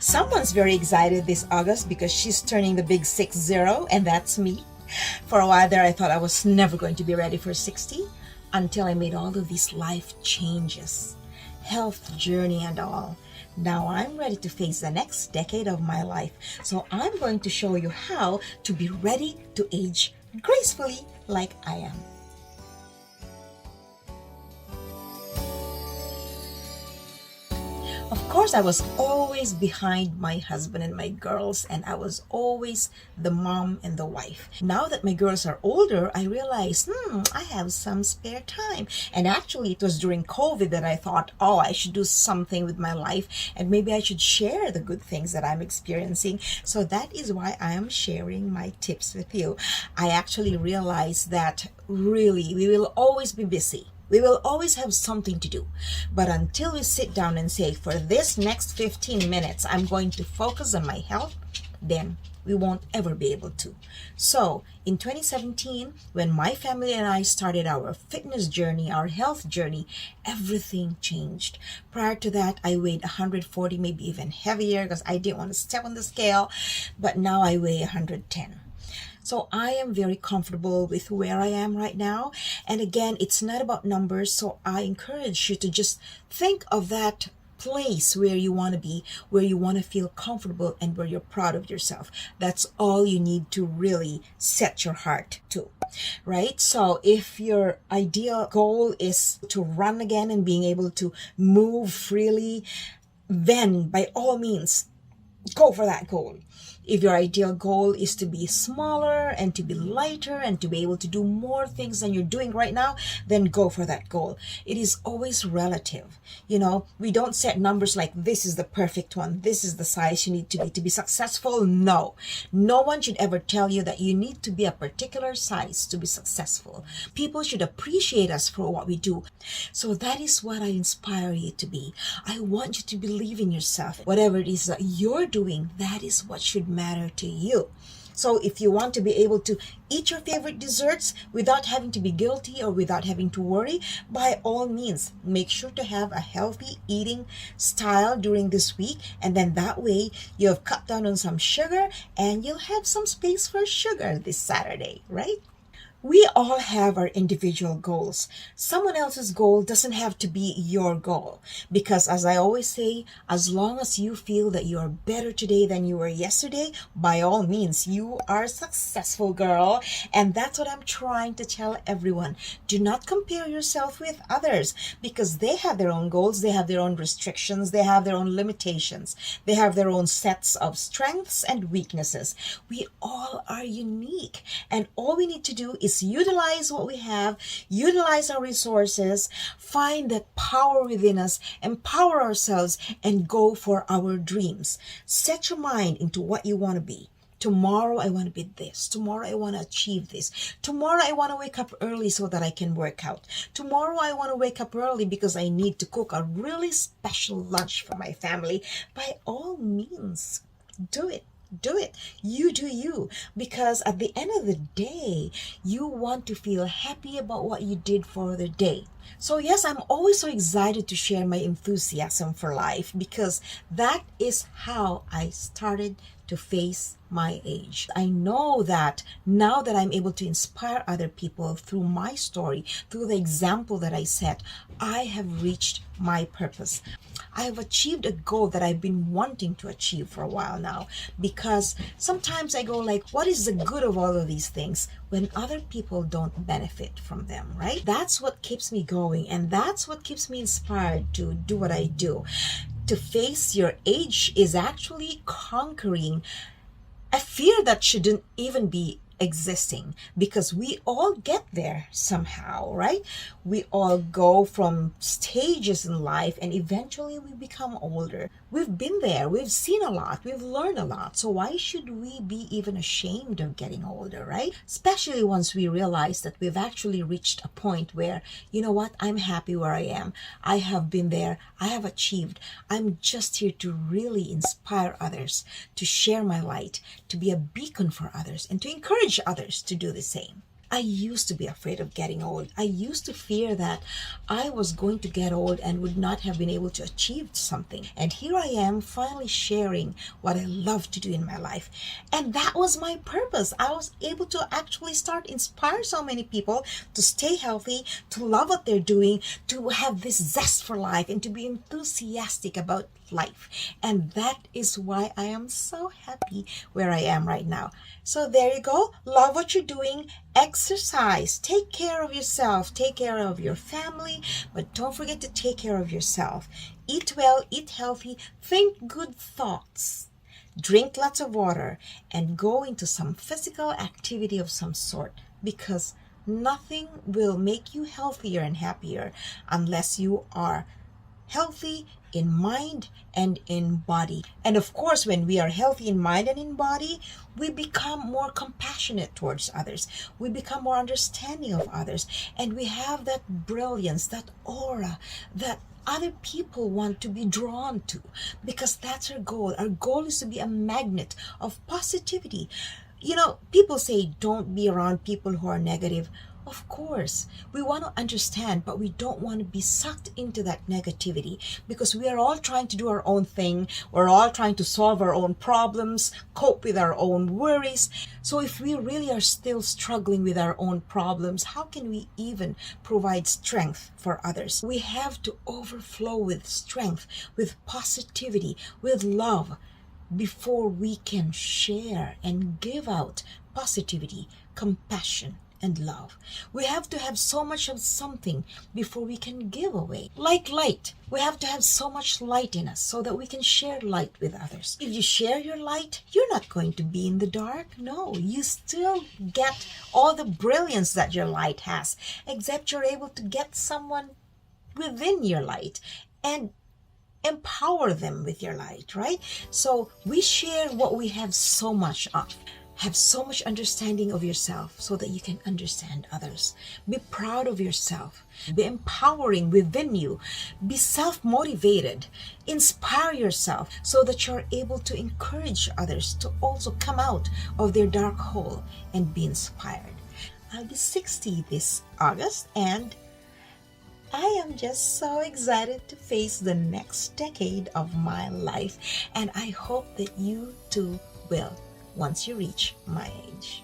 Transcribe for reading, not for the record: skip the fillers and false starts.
Someone's very excited this August because she's turning the big 60, and that's me. For a while there, I thought I was never going to be ready for 60 until I made all of these life changes, health journey and all. Now I'm ready to face the next decade of my life. So I'm going to show you how to be ready to age gracefully like I am. Of course, I was always behind my husband and my girls, and I was always the mom and the wife. Now that my girls are older, I realized, I have some spare time. And actually, it was during COVID that I thought, I should do something with my life, and maybe I should share the good things that I'm experiencing. So that is why I am sharing my tips with you. I actually realized that really, we will always be busy. We will always have something to do. But until we sit down and say, for this next 15 minutes, I'm going to focus on my health, then we won't ever be able to. So in 2017, when my family and I started our fitness journey, our health journey, everything changed. Prior to that, I weighed 140, maybe even heavier because I didn't want to step on the scale. But now I weigh 110. So I am very comfortable with where I am right now. And again, it's not about numbers. So I encourage you to just think of that place where you want to be, where you want to feel comfortable, and where you're proud of yourself. That's all you need to really set your heart to, right? So if your ideal goal is to run again and being able to move freely, then by all means, go for that goal. If your ideal goal is to be smaller and to be lighter and to be able to do more things than you're doing right now, then go for that goal. It is always relative. We don't set numbers like this is the perfect one. This is the size you need to be successful. No one should ever tell you that you need to be a particular size to be successful. People should appreciate us for what we do. So that is what I inspire you to be. I want you to believe in yourself. Whatever it is that you're doing, that is what should matter to you. So if you want to be able to eat your favorite desserts without having to be guilty or without having to worry, by all means, make sure to have a healthy eating style during this week. And then that way you have cut down on some sugar and you'll have some space for sugar this Saturday, right? We all have our individual goals. Someone else's goal doesn't have to be your goal. Because as I always say, as long as you feel that you are better today than you were yesterday, by all means, you are successful, girl. And that's what I'm trying to tell everyone. Do not compare yourself with others because they have their own goals. They have their own restrictions. They have their own limitations. They have their own sets of strengths and weaknesses. We all are unique. And all we need to do is utilize what we have, utilize our resources, find that power within us, empower ourselves, and go for our dreams. Set your mind into what you want to be. Tomorrow I want to be this. Tomorrow I want to achieve this. Tomorrow I want to wake up early so that I can work out. Tomorrow I want to wake up early because I need to cook a really special lunch for my family. By all means, do it. Do it. You do you. Because at the end of the day, you want to feel happy about what you did for the day. So yes, I'm always so excited to share my enthusiasm for life because that is how I started to face my age. I know that now that I'm able to inspire other people through my story, through the example that I set, I have reached my purpose. I have achieved a goal that I've been wanting to achieve for a while now because sometimes I go like, what is the good of all of these things when other people don't benefit from them, right? That's what keeps me going and that's what keeps me inspired to do what I do. To face your age is actually conquering a fear that shouldn't even be existing because we all get there somehow, right? We all go from stages in life and eventually we become older. We've been there, we've seen a lot, we've learned a lot. So why should we be even ashamed of getting older, right? Especially once we realize that we've actually reached a point where, you know what, I'm happy where I am. I have been there, I have achieved. I'm just here to really inspire others, to share my light, to be a beacon for others, and to encourage others to do the same. I used to be afraid of getting old. I used to fear that I was going to get old and would not have been able to achieve something. And here I am finally sharing what I love to do in my life. And that was my purpose. I was able to actually start inspire so many people to stay healthy, to love what they're doing, to have this zest for life, and to be enthusiastic about life. And that is why I am so happy where I am right now. So there you go. Love what you're doing. Exercise. Take care of yourself. Take care of your family. But don't forget to take care of yourself. Eat well, eat healthy, think good thoughts. Drink lots of water and go into some physical activity of some sort, because nothing will make you healthier and happier unless you are healthy in mind and in body. And of course, when we are healthy in mind and in body, we become more compassionate towards others. We become more understanding of others. And we have that brilliance, that aura, that other people want to be drawn to, because that's our goal. Our goal is to be a magnet of positivity. You know, people say don't be around people who are negative. Of course, we want to understand, but we don't want to be sucked into that negativity, because we are all trying to do our own thing. We're all trying to solve our own problems, cope with our own worries. So if we really are still struggling with our own problems, how can we even provide strength for others? We have to overflow with strength, with positivity, with love, before we can share and give out positivity, compassion, and love. We have to have so much of something before we can give away. Like light, we have to have so much light in us so that we can share light with others. If you share your light, you're not going to be in the dark. No, you still get all the brilliance that your light has, except you're able to get someone within your light and empower them with your light, right? So we share what we have so much of. Have so much understanding of yourself so that you can understand others. Be proud of yourself. Be empowering within you. Be self-motivated. Inspire yourself so that you're able to encourage others to also come out of their dark hole and be inspired. I'll be 60 this August, and I am just so excited to face the next decade of my life, and I hope that you too will once you reach my age.